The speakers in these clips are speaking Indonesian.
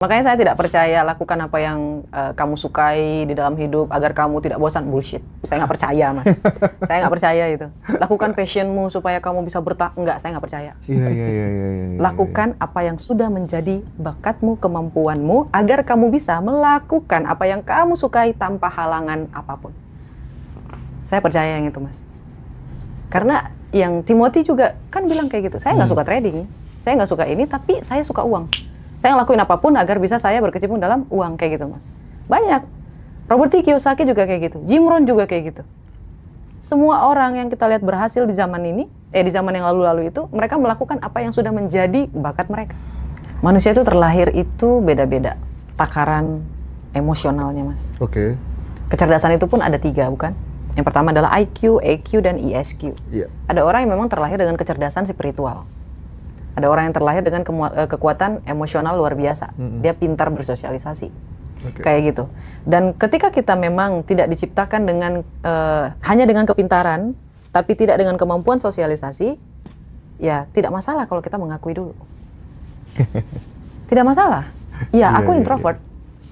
Makanya saya tidak percaya lakukan apa yang kamu sukai di dalam hidup agar kamu tidak bosan. Bullshit. Saya nggak percaya, Mas. Saya nggak percaya itu. Lakukan passionmu supaya kamu bisa enggak, saya nggak percaya. Iya. Lakukan apa yang sudah menjadi bakatmu, kemampuanmu agar kamu bisa melakukan apa yang kamu sukai tanpa halangan apapun. Saya percaya yang itu, Mas. Karena yang Timothy juga kan bilang kayak gitu. Saya nggak suka trading, saya nggak suka ini, tapi saya suka uang. Saya ngelakuin apapun agar bisa saya berkecimpung dalam uang kayak gitu, Mas. Banyak. Robert T. Kiyosaki juga kayak gitu. Jim Rohn juga kayak gitu. Semua orang yang kita lihat berhasil di zaman ini, di zaman yang lalu-lalu itu, mereka melakukan apa yang sudah menjadi bakat mereka. Manusia itu terlahir itu beda-beda. Takaran emosionalnya, Mas. Oke. Kecerdasan itu pun ada 3, bukan? Yang pertama adalah IQ, EQ, dan ESQ. Iya. Ada orang yang memang terlahir dengan kecerdasan spiritual. Ada orang yang terlahir dengan kekuatan emosional luar biasa. Dia pintar bersosialisasi. Kayak gitu. Dan ketika kita memang tidak diciptakan dengan hanya dengan kepintaran, tapi tidak dengan kemampuan sosialisasi, ya tidak masalah kalau kita mengakui dulu. Tidak masalah. Ya, aku introvert.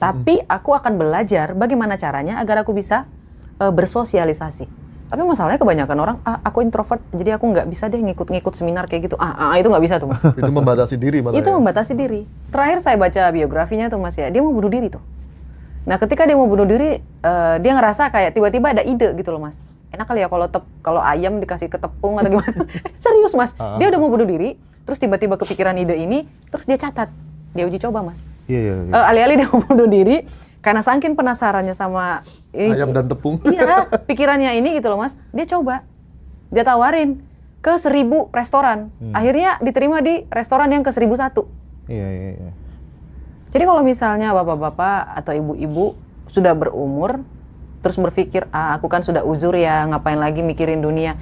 Tapi aku akan belajar bagaimana caranya agar aku bisa bersosialisasi. Tapi masalahnya kebanyakan orang, aku introvert, jadi aku nggak bisa deh ngikut-ngikut seminar kayak gitu. Itu nggak bisa tuh, Mas. Itu membatasi diri malah. Itu membatasi diri. Terakhir saya baca biografinya tuh, Mas, ya, dia mau bunuh diri tuh. Nah, ketika dia mau bunuh diri, dia ngerasa kayak tiba-tiba ada ide gitu loh, Mas. Enak kali ya kalau ayam dikasih ke tepung atau gimana. Serius, Mas. Dia udah mau bunuh diri, terus tiba-tiba kepikiran ide ini, terus dia catat. Dia uji coba, Mas. Iya. Alih-alih dia mau bunuh diri, karena saking penasarannya sama ayam dan tepung. Iya, pikirannya ini gitu loh, Mas. Dia coba. Dia tawarin ke 1000 restoran. Akhirnya diterima di restoran yang ke 1001. Iya. Jadi kalau misalnya bapak-bapak atau ibu-ibu sudah berumur, terus berpikir, aku kan sudah uzur ya, ngapain lagi mikirin dunia.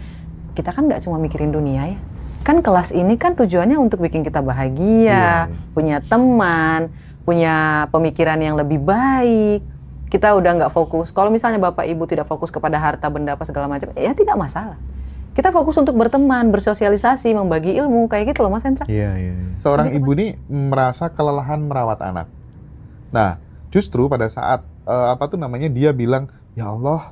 Kita kan nggak cuma mikirin dunia ya. Kan kelas ini kan tujuannya untuk bikin kita bahagia, punya teman, punya pemikiran yang lebih baik. Kita udah nggak fokus. Kalau misalnya bapak ibu tidak fokus kepada harta benda apa segala macam, ya tidak masalah. Kita fokus untuk berteman, bersosialisasi, membagi ilmu, kayak gitu loh, Mas Hendra. Iya. Seorang ibu ini merasa kelelahan merawat anak. Nah, justru pada saat dia bilang, ya Allah,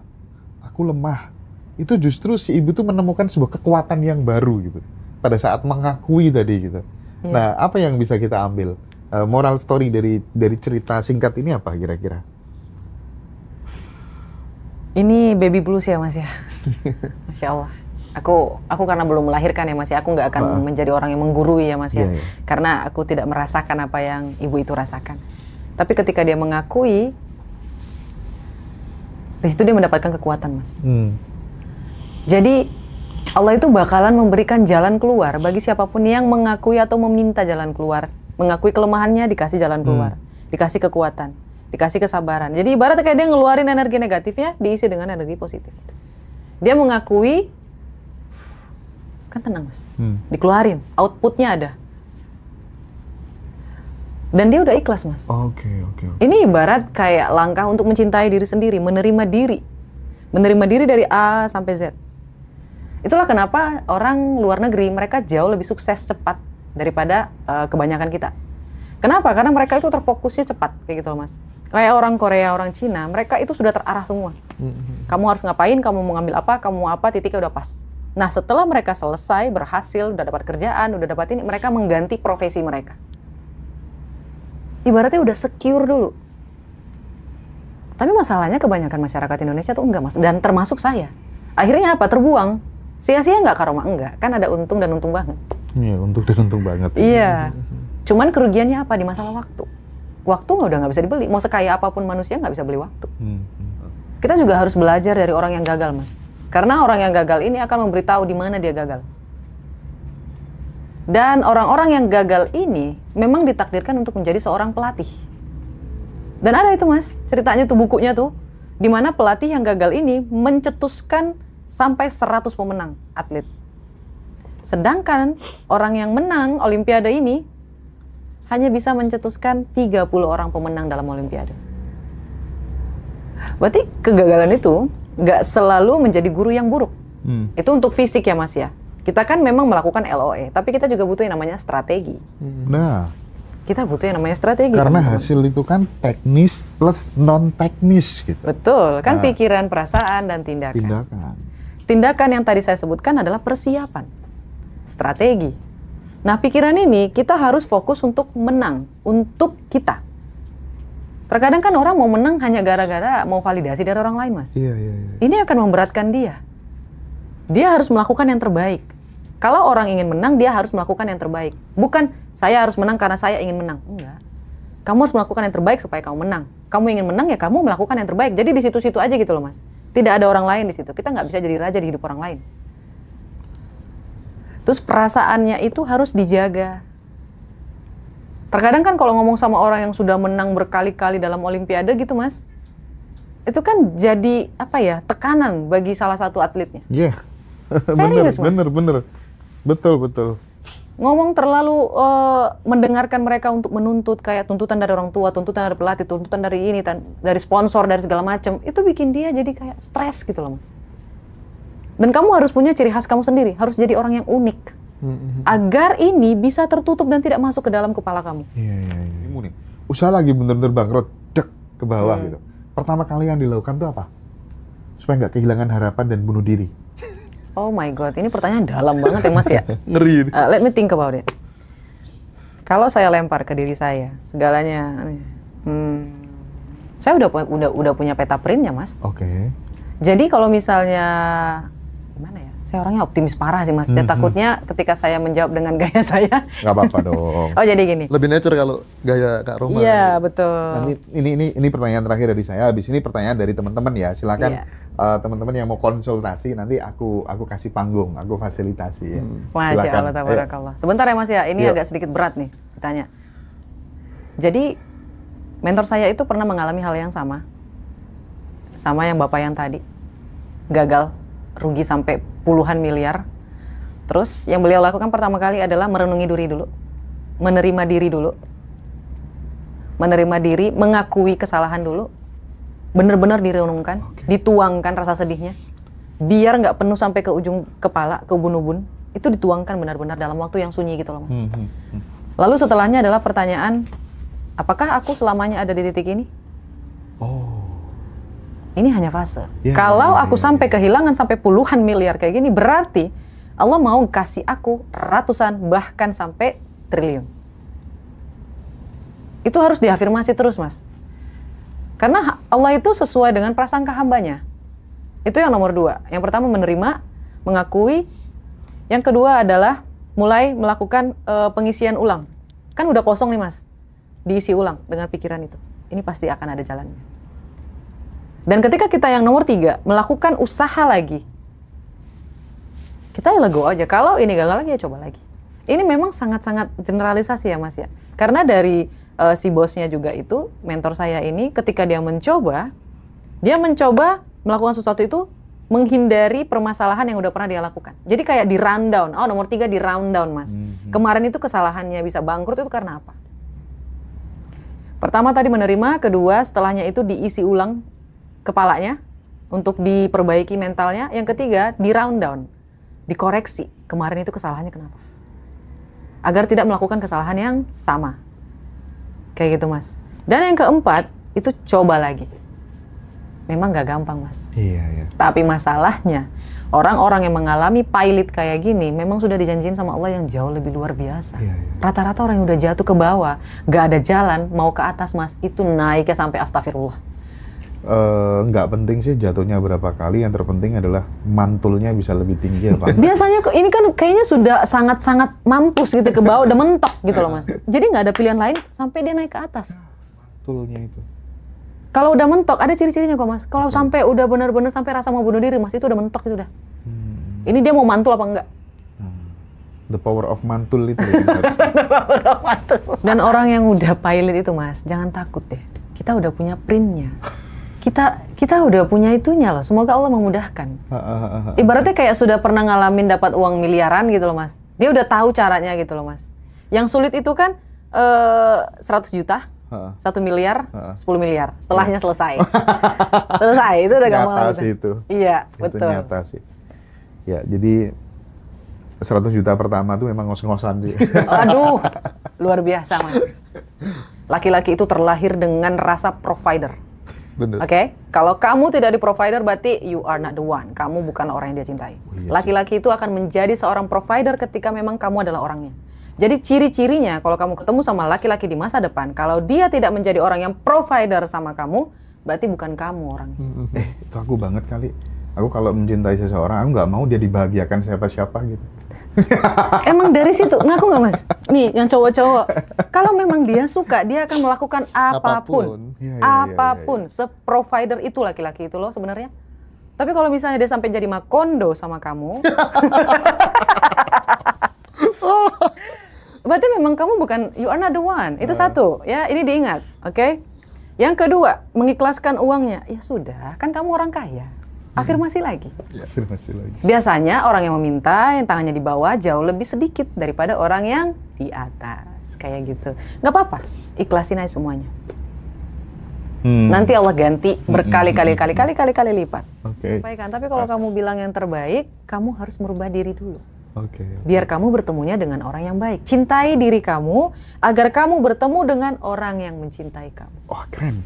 aku lemah. Itu justru si ibu tuh menemukan sebuah kekuatan yang baru gitu. Pada saat mengakui tadi gitu. Iya. Nah, apa yang bisa kita ambil? Moral story dari cerita singkat ini apa kira-kira? Ini baby blues ya, Mas ya. Masya Allah. Aku karena belum melahirkan ya, Mas ya. Aku nggak akan menjadi orang yang menggurui ya, Mas ya. Karena aku tidak merasakan apa yang ibu itu rasakan. Tapi ketika dia mengakui, di situ dia mendapatkan kekuatan, Mas. Jadi Allah itu bakalan memberikan jalan keluar bagi siapapun yang mengakui atau meminta jalan keluar. Mengakui kelemahannya, dikasih jalan keluar. Dikasih kekuatan. Dikasih kesabaran. Jadi ibaratnya kayak dia ngeluarin energi negatifnya, diisi dengan energi positif. Dia mengakui, kan tenang, Mas. Dikeluarin, outputnya ada. Dan dia udah ikhlas, Mas. Oke. Ini ibarat kayak langkah untuk mencintai diri sendiri, menerima diri. Menerima diri dari A sampai Z. Itulah kenapa orang luar negeri, mereka jauh lebih sukses cepat daripada kebanyakan kita. Kenapa? Karena mereka itu terfokusnya cepat, kayak gitu loh, Mas. Kayak orang Korea, orang Cina, mereka itu sudah terarah semua. Kamu harus ngapain, kamu mau ngambil apa, kamu mau apa, titiknya udah pas. Nah, setelah mereka selesai, berhasil, udah dapat kerjaan, udah dapat ini, mereka mengganti profesi mereka. Ibaratnya udah secure dulu. Tapi masalahnya kebanyakan masyarakat Indonesia tuh enggak, Mas. Dan termasuk saya. Akhirnya apa? Terbuang. Sia-sia nggak karoma? Enggak. Kan ada untung dan untung banget. Iya, untung dan untung banget. Iya. Cuman kerugiannya apa? Di masalah waktu. Waktu udah nggak bisa dibeli. Mau sekaya apapun manusia nggak bisa beli waktu. Kita juga harus belajar dari orang yang gagal, Mas. Karena orang yang gagal ini akan memberitahu di mana dia gagal. Dan orang-orang yang gagal ini memang ditakdirkan untuk menjadi seorang pelatih. Dan ada itu, Mas, ceritanya tuh, bukunya tuh, di mana pelatih yang gagal ini mencetuskan sampai 100 pemenang atlet. Sedangkan orang yang menang Olimpiade ini hanya bisa mencetuskan 30 orang pemenang dalam Olimpiade. Berarti kegagalan itu nggak selalu menjadi guru yang buruk. Itu untuk fisik ya, Mas ya. Kita kan memang melakukan LOE, tapi kita juga butuh yang namanya strategi. Nah, Kita butuh yang namanya strategi. Karena teman-teman. hasil itu kan teknis plus non teknis gitu. Betul, kan Nah. pikiran, perasaan, dan tindakan. Tindakan. Tindakan yang tadi saya sebutkan adalah persiapan, strategi. Nah, pikiran ini kita harus fokus untuk menang, untuk kita. Terkadang kan orang mau menang hanya gara-gara mau validasi dari orang lain, Mas. Iya. Ini akan memberatkan dia. Dia harus melakukan yang terbaik. Kalau orang ingin menang, dia harus melakukan yang terbaik. Bukan saya harus menang karena saya ingin menang. Enggak. Kamu harus melakukan yang terbaik supaya kamu menang. Kamu ingin menang ya kamu melakukan yang terbaik. Jadi di situ-situ aja gitu loh, Mas. Tidak ada orang lain di situ. Kita nggak bisa jadi raja di hidup orang lain. Terus perasaannya itu harus dijaga. Terkadang kan kalau ngomong sama orang yang sudah menang berkali-kali dalam olimpiade gitu, Mas. Itu kan jadi apa ya, tekanan bagi salah satu atletnya. Iya. Serius, Mas? Bener. Betul. Ngomong terlalu mendengarkan mereka untuk menuntut, kayak tuntutan dari orang tua, tuntutan dari pelatih, tuntutan dari ini, dari sponsor, dari segala macam, itu bikin dia jadi kayak stres gitu loh, Mas. Dan kamu harus punya ciri khas kamu sendiri, harus jadi orang yang unik, agar ini bisa tertutup dan tidak masuk ke dalam kepala kamu. Iya. Ini usaha lagi bener-bener bangkrut, dek ke bawah gitu. Pertama kali yang dilakukan tuh apa? Supaya nggak kehilangan harapan dan bunuh diri. Oh my God, ini pertanyaan dalam banget ya, Mas ya. Ngeri. Let me think about it. Kalau saya lempar ke diri saya, segalanya, saya udah punya peta printnya, Mas. Oke. Jadi kalau misalnya, gimana ya, saya orangnya optimis parah sih, Mas. Dan takutnya ketika saya menjawab dengan gaya saya. Nggak apa-apa dong. Oh jadi gini. Lebih nature kalau gaya Kak Roma. Iya, Nah, betul. ini pertanyaan terakhir dari saya. Habis ini pertanyaan dari teman-teman ya. Silakan Iya. teman-teman yang mau konsultasi nanti aku kasih panggung, aku fasilitasi ya. Masya Silakan. Allah, tabarakallah. Sebentar ya, Mas ya, ini Yuk. agak sedikit berat nih ditanya. Jadi mentor saya itu pernah mengalami hal yang sama yang Bapak yang tadi. Gagal, rugi sampai puluhan miliar. Terus yang beliau lakukan pertama kali adalah merenungi diri dulu. Menerima diri dulu. Menerima diri, mengakui kesalahan dulu. Benar-benar direnungkan, dituangkan rasa sedihnya. Biar nggak penuh sampai ke ujung kepala, ke ubun-ubun. Itu dituangkan benar-benar dalam waktu yang sunyi gitu loh, Mas. Lalu setelahnya adalah pertanyaan, apakah aku selamanya ada di titik ini? Oh. Ini hanya fase. Ya, Kalau ya, aku ya, sampai kehilangan sampai puluhan miliar kayak gini, berarti Allah mau kasih aku ratusan bahkan sampai triliun. Itu harus diafirmasi terus, Mas. Karena Allah itu sesuai dengan prasangka hambanya. Itu yang nomor 2. Yang pertama menerima, mengakui. Yang kedua adalah mulai melakukan pengisian ulang. Kan udah kosong nih, Mas. Diisi ulang dengan pikiran itu. Ini pasti akan ada jalannya. Dan ketika kita yang nomor 3, melakukan usaha lagi. Kita ya lego aja. Kalau ini gagal lagi, ya coba lagi. Ini memang sangat-sangat generalisasi ya, Mas ya. Karena dari si bosnya juga itu, mentor saya ini, ketika dia mencoba melakukan sesuatu itu, menghindari permasalahan yang udah pernah dia lakukan. Jadi kayak di rundown. Oh, nomor 3 di rundown, Mas. Kemarin itu kesalahannya bisa bangkrut itu karena apa? Pertama tadi menerima, kedua setelahnya itu diisi ulang kepalanya untuk diperbaiki mentalnya. Yang ketiga di rundown, dikoreksi. Kemarin itu kesalahannya kenapa? Agar tidak melakukan kesalahan yang sama. Kayak gitu, Mas. Dan yang keempat, itu coba lagi. Memang nggak gampang, Mas. Iya. Tapi masalahnya, orang-orang yang mengalami pilot kayak gini, memang sudah dijanjiin sama Allah yang jauh lebih luar biasa. Iya. Rata-rata orang yang udah jatuh ke bawah, nggak ada jalan, mau ke atas, Mas, itu naiknya sampai astagfirullah. Nggak penting sih jatuhnya berapa kali, yang terpenting adalah mantulnya bisa lebih tinggi apa enggak. Biasanya ini kan kayaknya sudah sangat-sangat mampus gitu ke bawah, udah mentok gitu loh, Mas. Jadi nggak ada pilihan lain sampai dia naik ke atas. Mantulnya itu. Kalau udah mentok, ada ciri-cirinya kok, Mas. Kalau sampai udah benar-benar sampai rasa mau bunuh diri, Mas, itu udah mentok itu udah. Ini dia mau mantul apa enggak? The power of mantul itu yang harus. Dan orang yang udah pilot itu, Mas, jangan takut deh. Kita udah punya printnya. Kita udah punya itunya loh. Semoga Allah memudahkan. Ibaratnya kayak sudah pernah ngalamin dapat uang miliaran gitu loh, Mas. Dia udah tahu caranya gitu loh, Mas. Yang sulit itu kan 100 juta, 1 miliar, 10 miliar. Setelahnya selesai. Selesai, itu udah gampang. Nyata gitu. sih itu. Iya, Itu betul. nyata sih. Ya, jadi 100 juta pertama tuh memang ngos-ngosan sih. Aduh, luar biasa, Mas. Laki-laki itu terlahir dengan rasa provider. Bener. Oke, kalau kamu tidak di provider berarti you are not the one. Kamu bukan orang yang dia cintai. Iya sih. Laki-laki itu akan menjadi seorang provider ketika memang kamu adalah orangnya. Jadi ciri-cirinya kalau kamu ketemu sama laki-laki di masa depan, kalau dia tidak menjadi orang yang provider sama kamu, berarti bukan kamu orangnya. Itu aku banget kali. Aku kalau mencintai seseorang, aku nggak mau dia dibahagiakan siapa-siapa gitu. Emang dari situ, ngaku nggak Mas? Nih, yang cowok-cowok, kalau memang dia suka, dia akan melakukan apapun. Iya, iya, iya, Apapun, se-provider itu laki-laki itu loh sebenarnya. Tapi kalau misalnya dia sampai jadi makondo sama kamu, berarti memang kamu bukan, you are not the one. Itu satu, ya ini diingat, oke? Yang kedua, mengikhlaskan uangnya. Ya sudah, kan kamu orang kaya. Afirmasi lagi. Afirmasi lagi. Biasanya orang yang meminta, yang tangannya di bawah jauh lebih sedikit daripada orang yang di atas. Kayak gitu. Nggak apa-apa, ikhlasin aja semuanya. Nanti Allah ganti berkali-kali lipat. Oke. Sampaikan. Tapi kalau kamu bilang yang terbaik, kamu harus merubah diri dulu. Oke. Biar kamu bertemunya dengan orang yang baik. Cintai diri kamu, agar kamu bertemu dengan orang yang mencintai kamu. Wah, keren.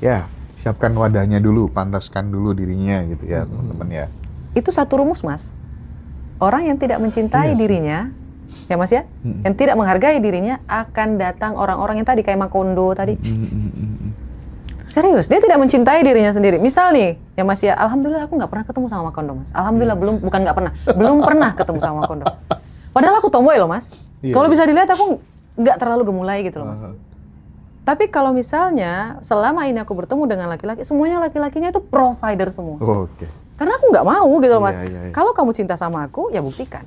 Ya, siapkan wadahnya dulu, pantaskan dulu dirinya gitu ya, teman-teman ya. Itu satu rumus, Mas. Orang yang tidak mencintai Iya sih. dirinya, ya Mas ya, yang tidak menghargai dirinya, akan datang orang-orang yang tadi kayak Makondo tadi. Serius, dia tidak mencintai dirinya sendiri. Misal nih, ya Mas ya, alhamdulillah aku nggak pernah ketemu sama Makondo, Mas. Alhamdulillah belum pernah ketemu sama Makondo. Padahal aku tomboy loh, Mas. Iya, Kalau iya. bisa dilihat aku nggak terlalu gemulai gitu loh, Mas. Tapi kalau misalnya selama ini aku bertemu dengan laki-laki, semuanya laki-lakinya itu provider semua. Oke. Karena aku nggak mau gitu loh, Mas. Iya, iya, iya. Kalau kamu cinta sama aku, ya buktikan.